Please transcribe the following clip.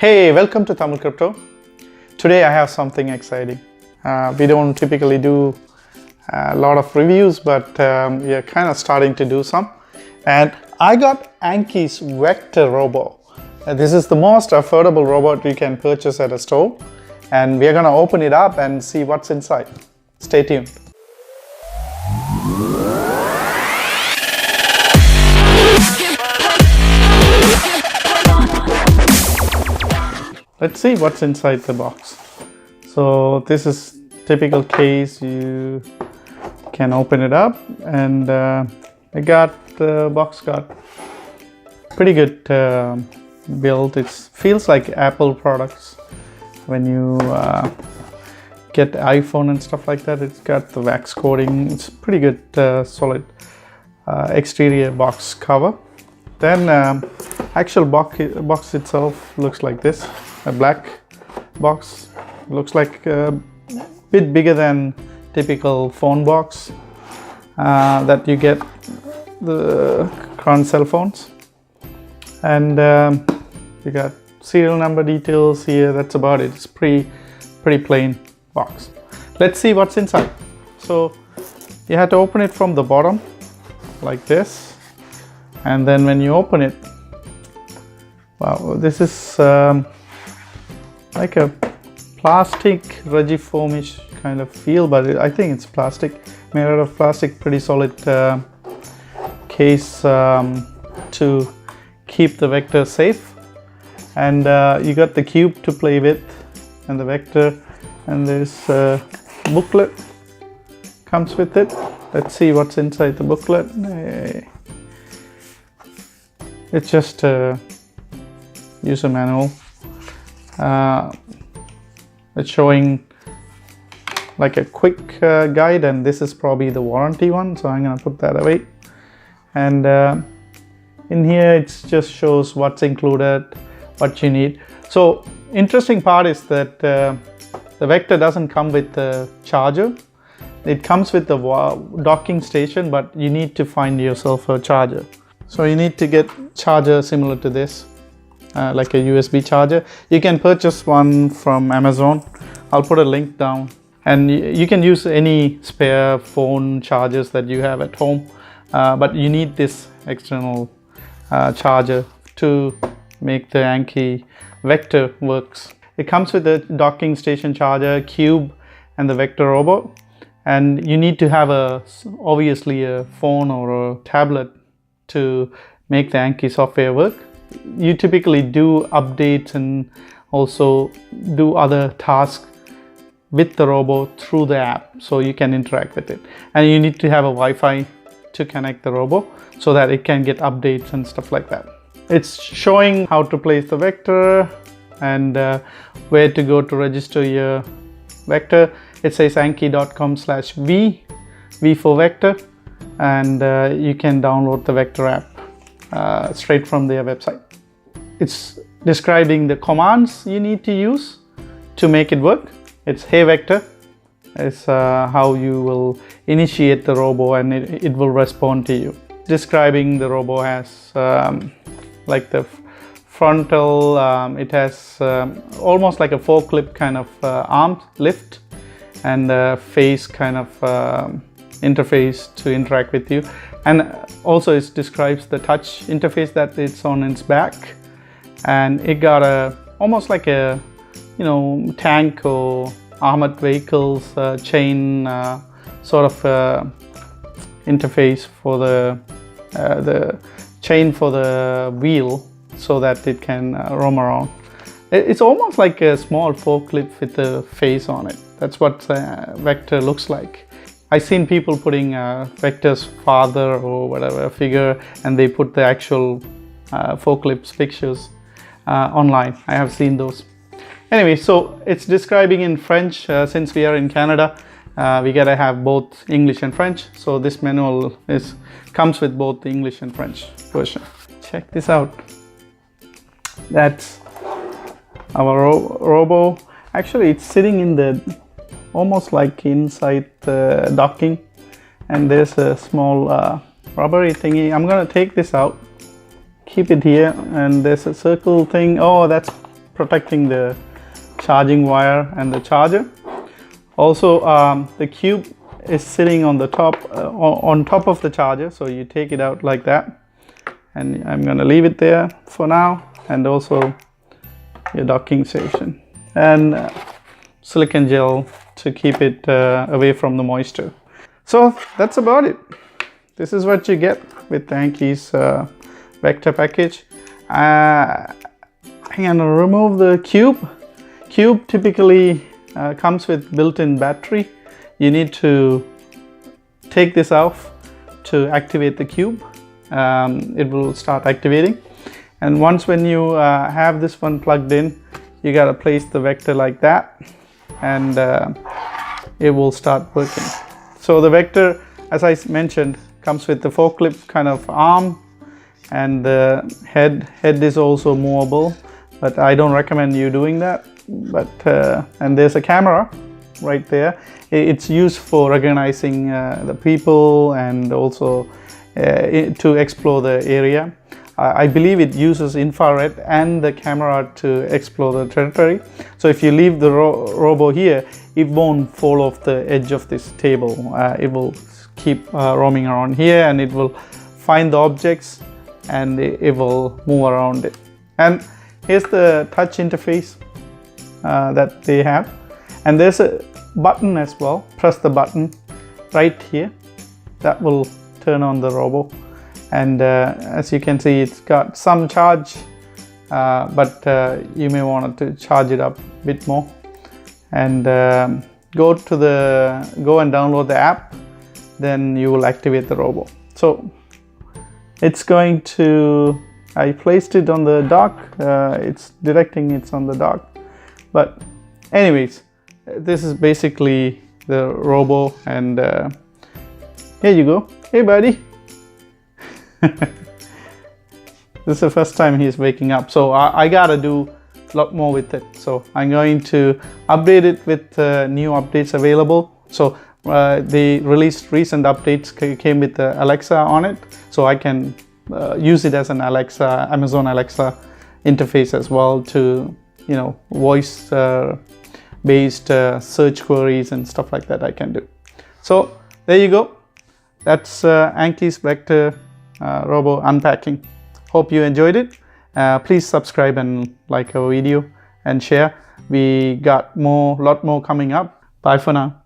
Hey, welcome to Tamil Crypto. Today I have something exciting. We don't typically do a lot of reviews, but we are kind of starting to do some. And I got Anki's Vector Robo. This is the most affordable robot you can purchase at a store. And we are going to open it up and see what's inside. Stay tuned. Let's see what's inside the box. So this is typical case. You can open it up, and the box got pretty good build. It feels like Apple products when you get iPhone and stuff like that. It's got the wax coating. It's pretty good, solid exterior box cover. Then actual box itself looks like this. A black box, looks like a bit bigger than typical phone box that you get the current cell phones. And you got serial number details here. That's about it. It's pretty plain box. Let's see what's inside. So you have to open it from the bottom like this, and then when you open it, wow, this is like a plastic regiformish kind of feel, but I think it's plastic, made out of plastic. Pretty solid case to keep the Vector safe. And you got the cube to play with and the Vector, and there's a booklet comes with it. Let's see what's inside the booklet. It's just a user manual. It's showing like a quick guide, and this is probably the warranty one, so I'm gonna put that away. And in here it just shows what's included, what you need. So interesting part is that the Vector doesn't come with the charger. It comes with the docking station, but you need to find yourself a charger. So you need to get charger similar to this. Like a USB charger. You can purchase one from Amazon. I'll put a link down, and you can use any spare phone chargers that you have at home, but you need this external charger to make the Anki Vector works. It comes with a docking station charger, cube, and the Vector Robo, and you need to have obviously a phone or a tablet to make the Anki software work. You typically do updates and also do other tasks with the Robo through the app, so you can interact with it. And you need to have a Wi-Fi to connect the Robo so that it can get updates and stuff like that. It's showing how to place the Vector and where to go to register your Vector. It says anki.com/v for Vector, and you can download the Vector app straight from their website. It's describing the commands you need to use to make it work. It's "Hey Vector" is how you will initiate the Robo, and it will respond to you. Describing the Robo has like the frontal, it has almost like a forklift kind of arm lift, and a face kind of interface to interact with you. And also it describes the touch interface that it's on its back, and it got almost like a tank or armored vehicles chain sort of interface for the chain for the wheel, so that it can roam around. It's almost like a small forklift with a face on it. That's what Vector looks like. I've seen people putting Vector's father or whatever figure, and they put the actual forklift pictures online. I have seen those. Anyway, so it's describing in French. Since we are in Canada, we gotta have both English and French. So this manual comes with both the English and French version. Check this out. That's our Robo. Actually, it's sitting in the almost like inside the docking, and there's a small rubbery thingy. I'm gonna take this out, keep it here, and there's a circle thing. Oh, that's protecting the charging wire and the charger. Also, the cube is sitting on the top, on top of the charger, so you take it out like that, and I'm gonna leave it there for now. And also your docking station and silicone gel to keep it away from the moisture. So that's about it. This is what you get with Anki's vector package. I'm gonna remove the cube. Cube typically comes with built-in battery. You need to take this off to activate the cube. It will start activating, and once when you have this one plugged in, you gotta place the vector like that, and it will start working. So the vector, as I mentioned, comes with the forklift kind of arm, and the head is also movable, but I don't recommend you doing that. But and there's a camera right there. It's used for recognizing the people and also to explore the area. I believe it uses infrared and the camera to explore the territory. So if you leave the robo here, it won't fall off the edge of this table. It will keep roaming around here, and it will find the objects, and it will move around it. And here's the touch interface that they have, and there's a button as well. Press the button right here, that will turn on the robo. And as you can see, it's got some charge, but you may want to charge it up a bit more. And go and download the app, then you will activate the robo. So it's going to, I placed it on the dock, it's detecting it's on the dock. But anyways, this is basically the robo, and here you go. Hey buddy. This is the first time he's waking up, so I gotta do a lot more with it. So I'm going to update it with new updates available. So they released recent updates, came with the Alexa on it, so I can use it as an Alexa, Amazon Alexa interface as well, to voice based search queries and stuff like that I can do. So there you go. That's Anki's vector robo unpacking. Hope you enjoyed it. Please subscribe and like our video and share. We got lot more coming up. Bye for now.